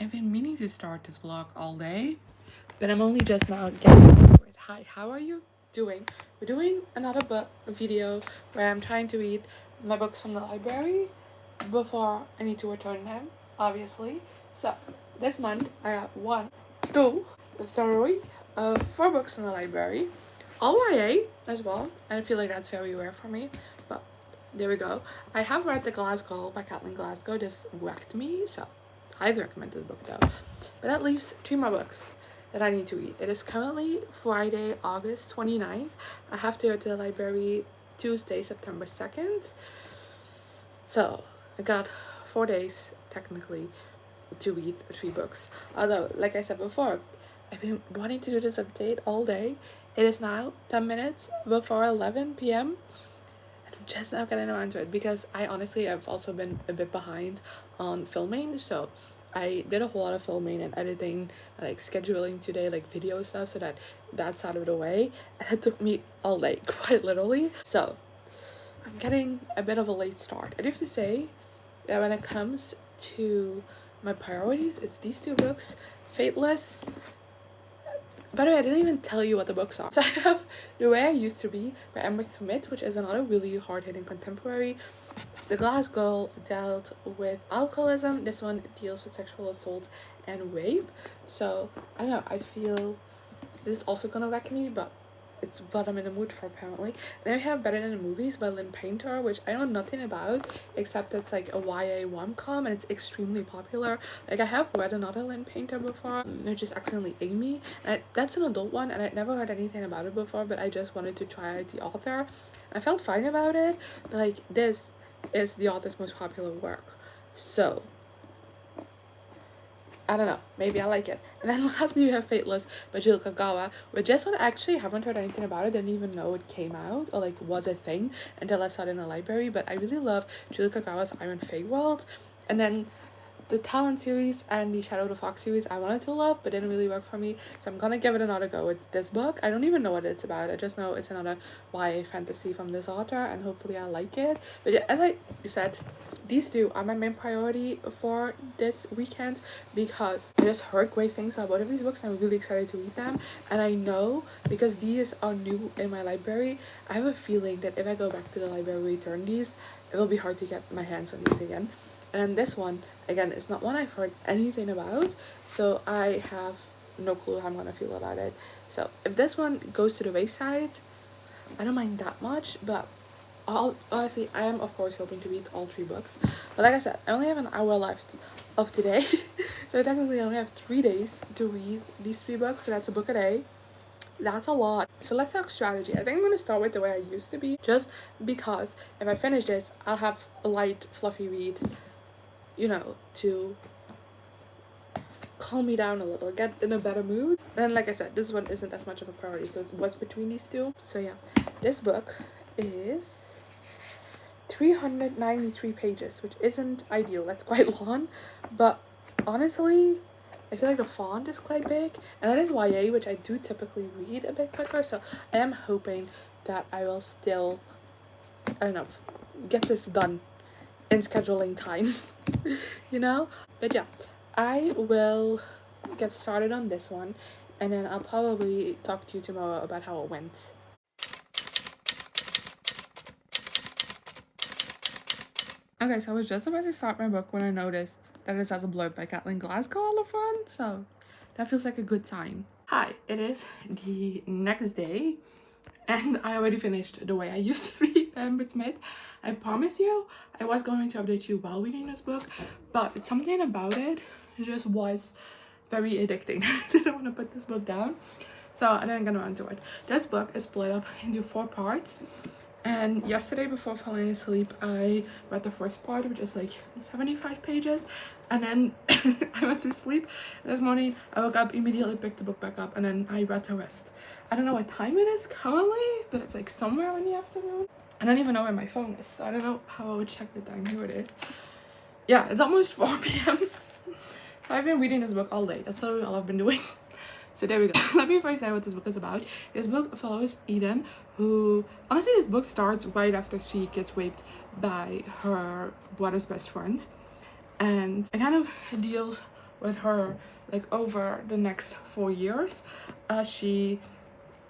I've been meaning to start this vlog all day, but I'm only just now getting into it. Hi, how are you doing? We're doing another book video where I'm trying to read my books from the library before I need to return them, obviously. So this month I have 1, 2, 3, 4 books from the library, all YA as well, and I feel like that's very rare for me, but there we go. I have read The Glass Girl by Kathleen Glasgow. This wrecked me, so highly recommend this book though. But that leaves 2 more books that I need to read. It is currently Friday, August 29th. I have to go to the library Tuesday, September 2nd. So I got 4 days technically to read 3 books. Although, like I said before, I've been wanting to do this update all day. It is now 10 minutes before 11 p.m. and I'm just now getting around to it because I've also been a bit behind on filming. So I did a whole lot of filming and editing, like scheduling today, like video stuff, so that's out of the way, and it took me all day, quite literally. So I'm getting a bit of a late start. I do have to say that when it comes to my priorities, it's these 2 books, Fateless. By the way, I didn't even tell you what the books are. So I have The Way I Used to Be by Amber Smith, which is another really hard-hitting contemporary. The Glass Girl dealt with alcoholism. This one deals with sexual assault and rape. So I don't know, I feel this is also gonna wreck me, but it's what I'm in the mood for apparently. Then we have Better Than the Movies by Lynn, which I know nothing about except it's like a YA rom-com and it's extremely popular. Like I have read another Lynn before, which is Accidentally Amy, and that's an adult one and I'd never heard anything about it before, but I just wanted to try out the author. I felt fine about it, but like this is the author's most popular work, so I don't know, maybe I like it. And then lastly we have Fateless by Jill Kagawa, which this one I actually haven't heard anything about it, didn't even know it came out or like was a thing until I saw it in the library. But I really love Jill Kagawa's Iron Fey World, and then the Talent series and the Shadow the Fox series I wanted to love but didn't really work for me, so I'm gonna give it another go with this book. I don't even know what it's about, I just know it's another YA fantasy from this author and hopefully I like it. But yeah, as I said, these 2 are my main priority for this weekend because I just heard great things about both of these books and I'm really excited to read them. And I know because these are new in my library, I have a feeling that if I go back to the library and return these, it will be hard to get my hands on these again. And this one, again, is not one I've heard anything about, so I have no clue how I'm gonna feel about it. So if this one goes to the wayside, I don't mind that much, but honestly, I am of course hoping to read all 3 books. But like I said, I only have an hour left of today, so technically I only have 3 days to read these 3 books, so that's a book a day. That's a lot. So let's talk strategy. I think I'm gonna start with The Way I Used to Be, just because if I finish this, I'll have a light, fluffy read, you know, to calm me down a little, get in a better mood. Then like I said, this one isn't as much of a priority, so it's what's between these 2. So yeah, this book is 393 pages, which isn't ideal. That's quite long, but honestly I feel like the font is quite big, and that is YA, which I do typically read a bit quicker, so I am hoping that I will still, I don't know, get this done in scheduling time, you know. But yeah, I will get started on this one and then I'll probably talk to you tomorrow about how it went. Okay, so I was just about to start my book when I noticed that it has a blurb by Kathleen Glasgow on the front, so that feels like a good sign. Hi, it is the next day and I already finished The Way I Used to Read by Amber Smith. I promise you, I was going to update you while reading this book, but something about it just was very addicting. I didn't want to put this book down, so I didn't get around to it. This book is split up into 4 parts, and yesterday before falling asleep, I read the first part, which is like 75 pages, and then I went to sleep. And this morning, I woke up, immediately picked the book back up, and then I read the rest. I don't know what time it is currently, but it's like somewhere in the afternoon. I don't even know where my phone is, so I don't know how I would check the time. Here it is. Yeah, it's almost 4 p.m. I've been reading this book all day. That's literally all I've been doing. So there we go. Let me first say what this book is about. This book follows Eden, who, honestly, this book starts right after she gets raped by her brother's best friend. And it kind of deals with her like over the next 4 years. She,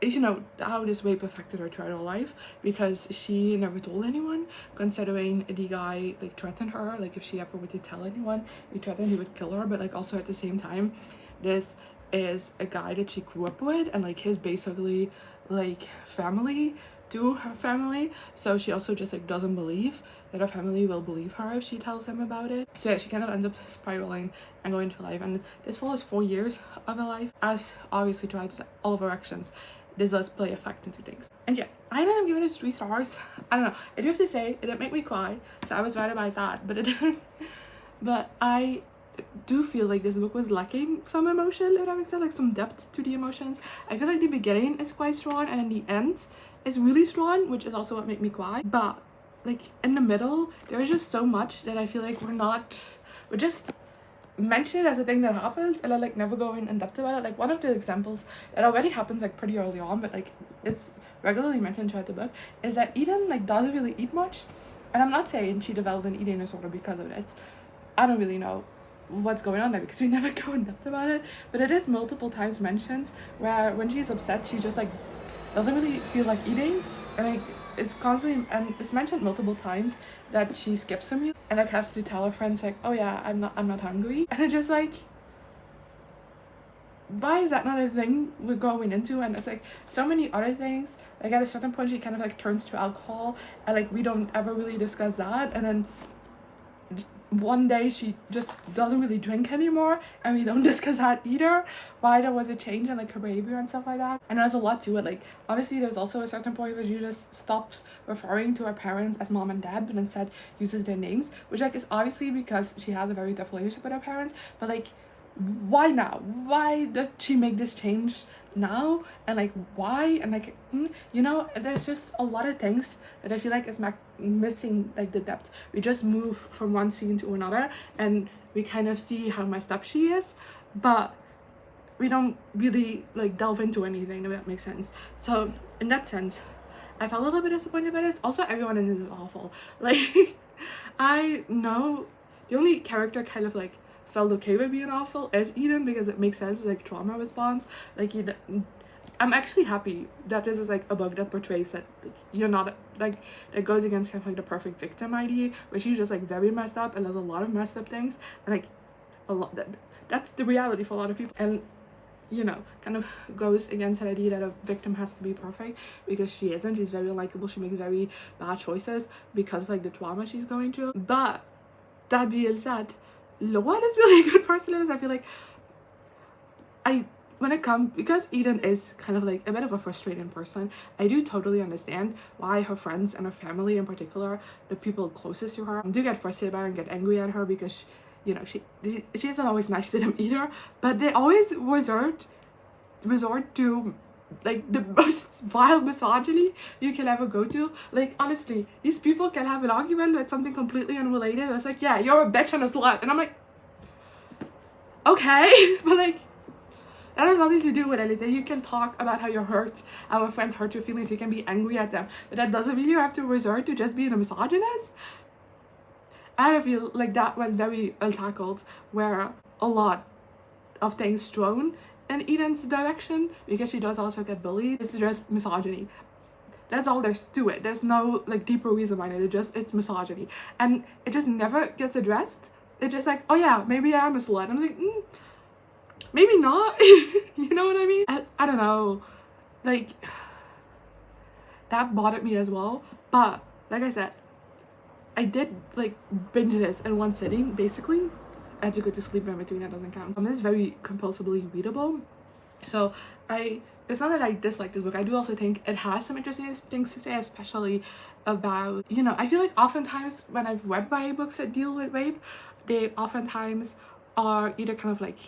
you know, how this rape affected her throughout her life, because she never told anyone, considering the guy like threatened her. Like if she ever were to tell anyone, he threatened he would kill her. But like also at the same time, this is a guy that she grew up with, and like his basically like family to her family, so she also just like doesn't believe that her family will believe her if she tells them about it. So yeah, she kind of ends up spiraling and going to life, and this follows 4 years of her life, as obviously throughout all of her actions this does play effect into things. And yeah, I ended up giving it 3 stars. I don't know, I do have to say it didn't make me cry, so I was right about that, but it didn't. But I do feel like this book was lacking some emotion, if that makes sense, like some depth to the emotions. I feel like the beginning is quite strong, and then the end is really strong, which is also what made me cry. But like in the middle, there is just so much that I feel like we're just mention it as a thing that happens, and I like never going in depth about it. Like one of the examples that already happens like pretty early on, but like it's regularly mentioned throughout the book, is that Eden like doesn't really eat much. And I'm not saying she developed an eating disorder because of it. I don't really know what's going on there because we never go in depth about it, but it is multiple times mentioned where when she's upset she just like doesn't really feel like eating, and like it's constantly, and it's mentioned multiple times that she skips a meal and like has to tell her friends like, oh yeah, I'm not hungry. And it's just like, why is that not a thing we're going into? And it's like so many other things. Like at a certain point she kind of like turns to alcohol, and like we don't ever really discuss that, and then one day she just doesn't really drink anymore, and we don't discuss that either, why there was a change in like her behavior and stuff like that. And there's a lot to it. Like obviously there's also a certain point where she just stops referring to her parents as mom and dad, but instead uses their names, which like is obviously because she has a very tough relationship with her parents. But like, why now? Why does she make this change now? And like why? And like you know, there's just a lot of things that I feel like is missing like the depth. We just move from one scene to another and we kind of see how messed up she is, but we don't really like delve into anything, if that makes sense. So in that sense I felt a little bit disappointed by this. Also everyone in this is awful. Like I know the only character kind of like felt okay with being awful is Eden, because it makes sense, like trauma response. Like I'm actually happy that this is like a book that portrays that like, you're not like, that goes against kind of like the perfect victim idea, where she's just like very messed up and there's a lot of messed up things, and like a lot that's the reality for a lot of people, and you know, kind of goes against that idea that a victim has to be perfect, because she isn't. She's very unlikable, she makes very bad choices because of like the trauma she's going through. But that being said, Loan is really a good person in this. I feel like because Eden is kind of like a bit of a frustrating person, I do totally understand why her friends and her family in particular, the people closest to her, do get frustrated by her and get angry at her, because you know she isn't always nice to them either, but they always resort to like the most vile misogyny you can ever go to. Like honestly, these people can have an argument with something completely unrelated. It's like, yeah, you're a bitch and a slut, and I'm like, okay, but like that has nothing to do with anything. You can talk about how you're hurt, how a friend hurt your feelings, you can be angry at them, but that doesn't mean you have to resort to just being a misogynist. I feel like that went very untackled, where a lot of things thrown in Eden's direction, because she does also get bullied. It's just misogyny. That's all there's to it. There's no like deeper reason behind it. It's misogyny, and it just never gets addressed. It's just like, oh yeah, maybe I am a slut. I'm like, maybe not. You know what I mean? I don't know, like that bothered me as well. But like I said, I did like binge this in one sitting basically. I had to go to sleep in between, that doesn't count. This is very compulsively readable, so it's not that I dislike this book. I do also think it has some interesting things to say, especially about, you know, I feel like oftentimes when I've read YA books that deal with rape, they oftentimes are either kind of like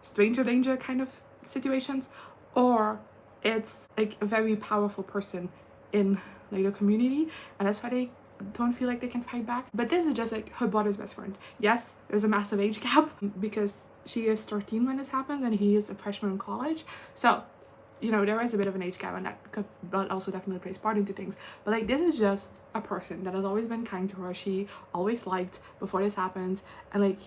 stranger danger kind of situations, or it's like a very powerful person in like the community, and that's why they don't feel like they can fight back. But this is just like her brother's best friend. Yes, there's a massive age gap because she is 13 when this happens and he is a freshman in college, so you know there is a bit of an age gap, and that also definitely plays part into things. But like, this is just a person that has always been kind to her, she always liked before this happens, and like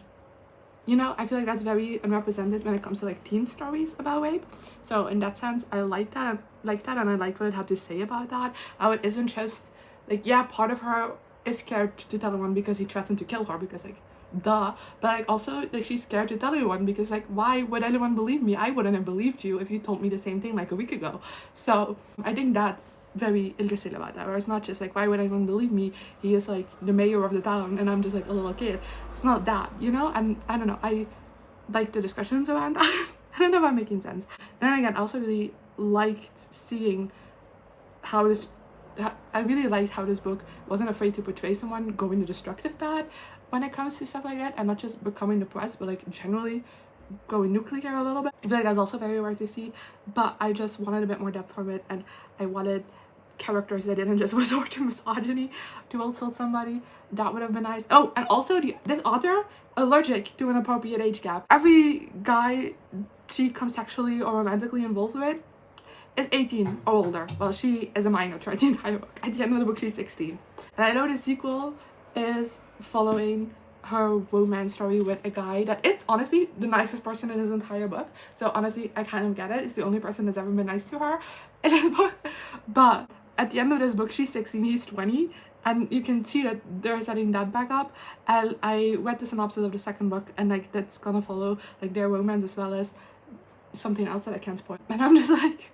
you know, I feel like that's very unrepresented when it comes to like teen stories about rape. So in that sense, I like that, and I like what it had to say about that. How it isn't just like, yeah, part of her is scared to tell anyone because he threatened to kill her, because like duh, but like also like she's scared to tell anyone because like why would anyone believe me? I wouldn't have believed you if you told me the same thing like a week ago. So I think that's very interesting about that, where it's not just like why would anyone believe me, he is like the mayor of the town and I'm just like a little kid. It's not that, you know. And I don't know, I like the discussions around that. I don't know if I'm making sense. And then again, I also really liked seeing how this I really liked how this book wasn't afraid to portray someone going the destructive path when it comes to stuff like that, and not just becoming depressed, but like generally going nuclear a little bit. I feel like that's also very rare to see, but I just wanted a bit more depth from it, and I wanted characters that didn't just resort to misogyny to insult somebody. That would have been nice. Oh, and also this author allergic to an appropriate age gap. Every guy she comes sexually or romantically involved with is 18 or older. Well, she is a minor throughout the entire book. At the end of the book, she's 16. And I know the sequel is following her romance story with a guy that is honestly the nicest person in his entire book. So honestly, I kind of get it. It's the only person that's ever been nice to her in this book. But at the end of this book, she's 16, he's 20. And you can see that they're setting that back up. And I read the synopsis of the second book, and like that's gonna follow like their romance as well as something else that I can't spoil. And I'm just like,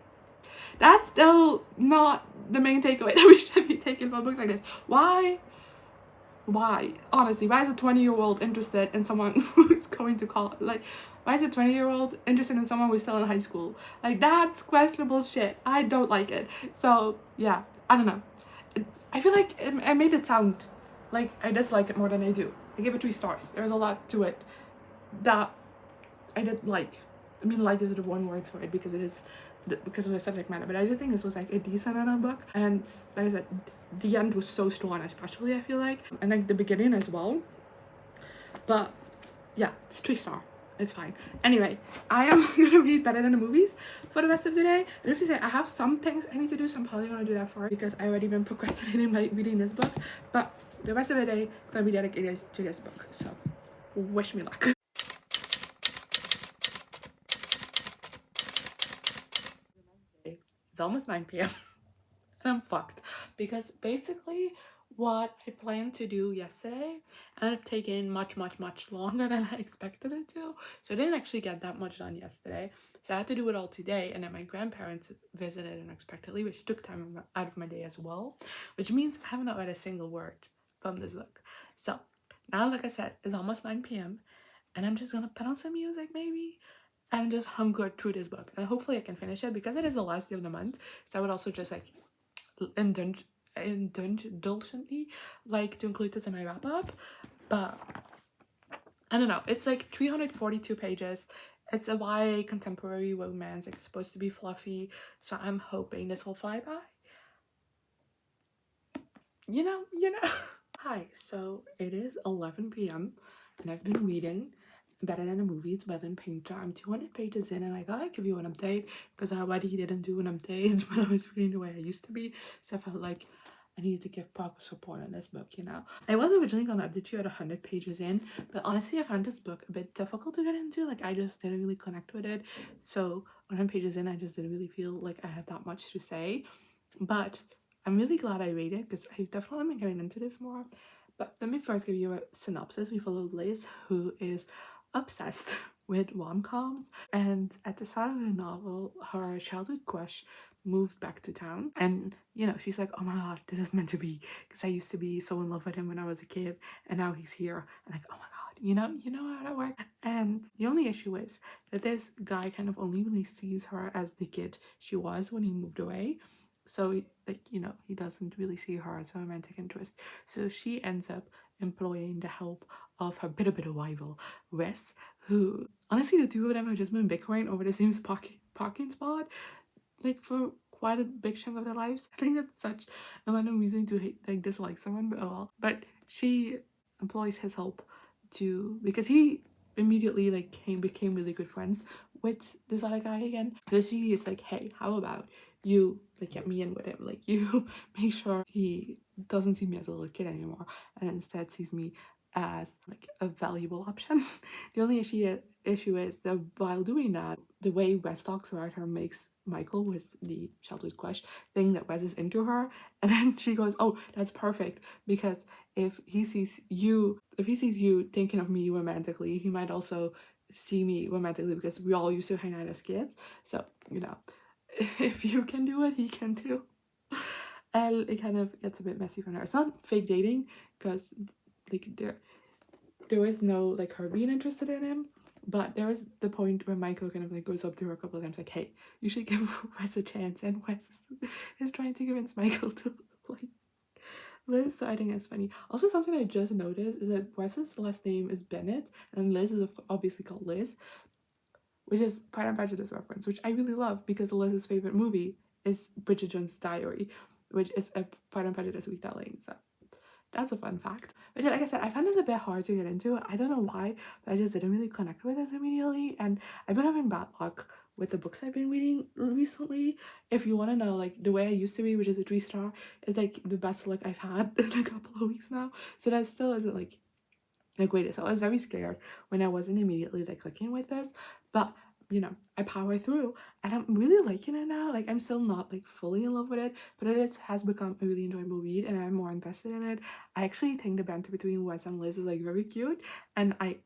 that's still not the main takeaway that we should be taking from books like this. Why? Honestly, why is a 20-year-old interested in someone who's going to college? Like, why is a 20-year-old interested in someone who's still in high school? Like, that's questionable shit. I don't like it. So, yeah, I don't know. I feel like it made it sound like I dislike it more than I do. I give it 3 stars. There's a lot to it that I did like. I mean, like is the one word for it because it is because of the subject matter, but I did think this was like a decent enough book. And like I said, the end was so strong, especially I feel like, and like the beginning as well. But yeah, it's 3 star. It's fine. Anyway, I am gonna read Better Than the Movies for the rest of the day. I have to say I have some things I need to do, so I'm probably gonna do that for because I already been procrastinating by reading this book. But the rest of the day gonna be dedicated to this book. So wish me luck. It's almost 9 p.m. and I'm fucked because basically what I planned to do yesterday ended up taking much longer than I expected it to. So I didn't actually get that much done yesterday. So I had to do it all today, and then my grandparents visited unexpectedly, which took time out of my day as well, which means I have not read a single word from this book. So now, like I said, it's almost 9 p.m. and I'm just gonna put on some music maybe and just hunger through this book, and hopefully I can finish it because it is the last day of the month. So I would also just like indulgently like to include this in my wrap up. But I don't know, it's like 342 pages. It's a YA contemporary romance. It's supposed to be fluffy, so I'm hoping this will fly by. You know. Hi, so it is 11 p.m. and I've been reading Better Than a Movie. It's Better Than Painter. I'm 200 pages in, and I thought I'd give you an update because I already didn't do an update when I was reading the way I used to be. So I felt like I needed to give progress report on this book, you know. I was originally gonna update you at 100 pages in, but honestly I found this book a bit difficult to get into. Like I just didn't really connect with it. So 100 pages in, I just didn't really feel like I had that much to say. But I'm really glad I read it because I've definitely been getting into this more. But let me first give you a synopsis. We follow Liz, who is obsessed with rom-coms, and at the start of the novel, her childhood crush moved back to town, and you know, she's like, oh my god, this is meant to be, because I used to be so in love with him when I was a kid, and now he's here, and like, oh my god, you know how that works. And the only issue is that this guy kind of only really sees her as the kid she was when he moved away. So like, you know, he doesn't really see her as a romantic interest. So she ends up employing the help of her bit of rival, Wes, who honestly the two of them have just been bickering over the same parking spot like for quite a big chunk of their lives. I think that's such a random reason to hate, like dislike someone, but oh well. But she employs his help to, because he immediately like became really good friends with this other guy again. So she is like, hey, how about you like get me in with him, like you make sure he doesn't see me as a little kid anymore and instead sees me as like a valuable option. The only issue is that while doing that, the way Wes talks about her makes Michael, with the childhood crush, think that Wes is into her, and then she goes, "Oh, that's perfect, because if he sees you thinking of me romantically, he might also see me romantically, because we all used to hang out as kids. So, you know, if you can do it, he can too." And it kind of gets a bit messy from there. It's not fake dating, because like there is no like her being interested in him, but there is the point where Michael kind of like goes up to her a couple of times like, "Hey, you should give Wes a chance," and Wes is trying to convince Michael to like Liz. So I think it's funny. Also, something I just noticed is that Wes's last name is Bennett and Liz is obviously called Liz, which is Pride and Prejudice reference, which I really love, because Liz's favorite movie is Bridget Jones' Diary, which is a Pride and Prejudice retelling. So that's a fun fact. But like I said, I found this a bit hard to get into. I don't know why, but I just didn't really connect with this immediately. And I've been having bad luck with the books I've been reading recently. If you want to know, like, the way I used to read, which is a 3-star, is like the best luck I've had in a couple of weeks now. So that still isn't like greatest. So I was very scared when I wasn't immediately like clicking with this, but you know, I power through and I'm really liking it now. Like, I'm still not like fully in love with it, but it has become a really enjoyable read and I'm more invested in it. I actually think the banter between Wes and Liz is like very cute, and I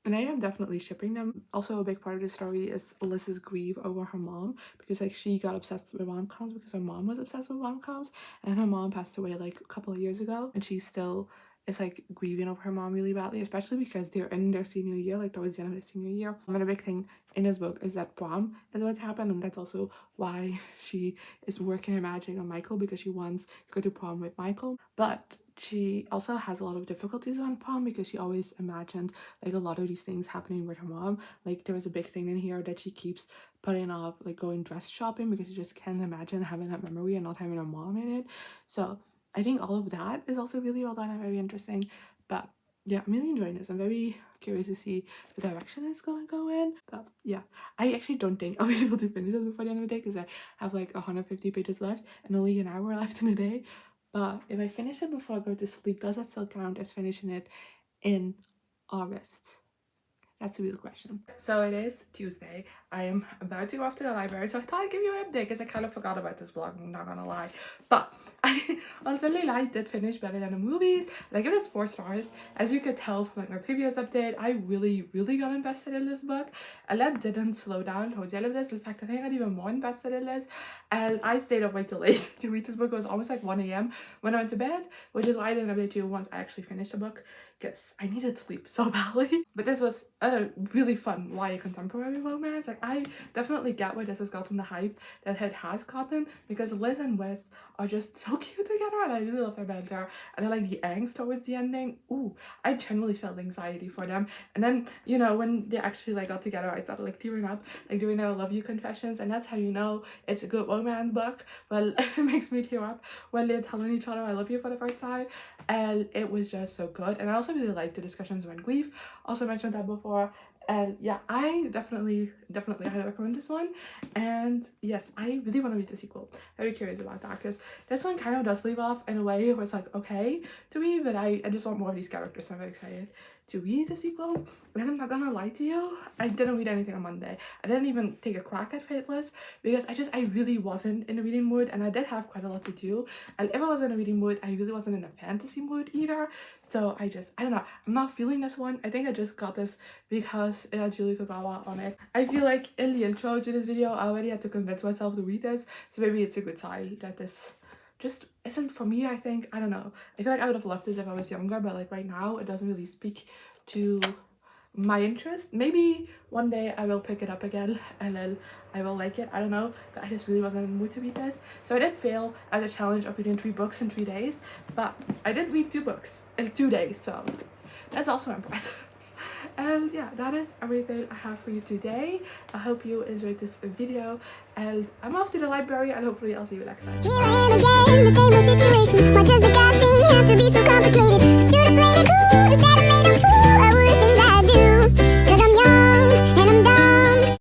am definitely shipping them. Also, a big part of the story is Liz's grief over her mom, because like she got obsessed with rom-coms because her mom was obsessed with rom-coms, and her mom passed away like a couple of years ago, and she still is like grieving over her mom really badly, especially because they're in their senior year, like towards the end of their senior year. And a big thing in this book is that prom is what's happened, and that's also why she is working her magic on Michael, because she wants to go to prom with Michael. But she also has a lot of difficulties on prom because she always imagined like a lot of these things happening with her mom. Like, there was a big thing in here that she keeps putting off, like going dress shopping, because she just can't imagine having that memory and not having her mom in it. So I think all of that is also really well done and very interesting. But yeah, I'm really enjoying this. I'm very curious to see the direction it's gonna go in. But yeah, I actually don't think I'll be able to finish this before the end of the day, because I have like 150 pages left and only an hour left in a day. But if I finish it before I go to sleep, does that still count as finishing it in August? That's a real question. So it is Tuesday. I am about to go off to the library, so I thought I'd give you an update because I kind of forgot about this vlog, I'm not gonna lie. But I on Sunday night did finish Better Than the Movies, and I give it 4 stars. As you could tell from like my previous update, I really got invested in this book, and that didn't slow down towards the end of this. In fact, I think I got even more invested in this, and I stayed up way too late to read this book. It was almost like 1 a.m. when I went to bed, which is why I didn't update you once I actually finished the book, because I needed sleep so badly. But this was a really fun YA contemporary romance. Like, I definitely get why this has gotten the hype that it has gotten, because Liz and Wes are just so cute together, and I really love their banter, and I like the angst towards the ending. Ooh, I genuinely felt anxiety for them. And then, you know, when they actually like got together, I started like tearing up, like doing their I love you confessions, and that's how you know it's a good romance book. Well, it makes me tear up when they're telling each other I love you for the first time, and it was just so good. And I also really liked the discussions around grief. Also mentioned that before. And yeah, I definitely highly recommend this one. And yes, I really want to read the sequel. Very curious about that, because this one kind of does leave off in a way where it's like okay to me, but I just want more of these characters, so I'm very excited to read the sequel. And I'm not gonna lie to you, I didn't read anything on Monday. I didn't even take a crack at Fateless, because I really wasn't in a reading mood, and I did have quite a lot to do. And if I was in a reading mood, I really wasn't in a fantasy mood either. So I don't know, I'm not feeling this one. I think I just got this because it had Julie Kogawa on it. I feel like in the intro to this video, I already had to convince myself to read this, so maybe it's a good sign that this just isn't for me. I think, I don't know, I feel like I would have loved this if I was younger, but like right now it doesn't really speak to my interest. Maybe one day I will pick it up again and then I will like it, I don't know, but I just really wasn't in the mood to read this. So I did fail at the challenge of reading 3 books in 3 days, but I did read 2 books in 2 days, so that's also impressive. And yeah, that is everything I have for you today. I hope you enjoyed this video, and I'm off to the library, and hopefully I'll see you next time. Here I am again, the same old situation. Why does the God thing have to be so complicated?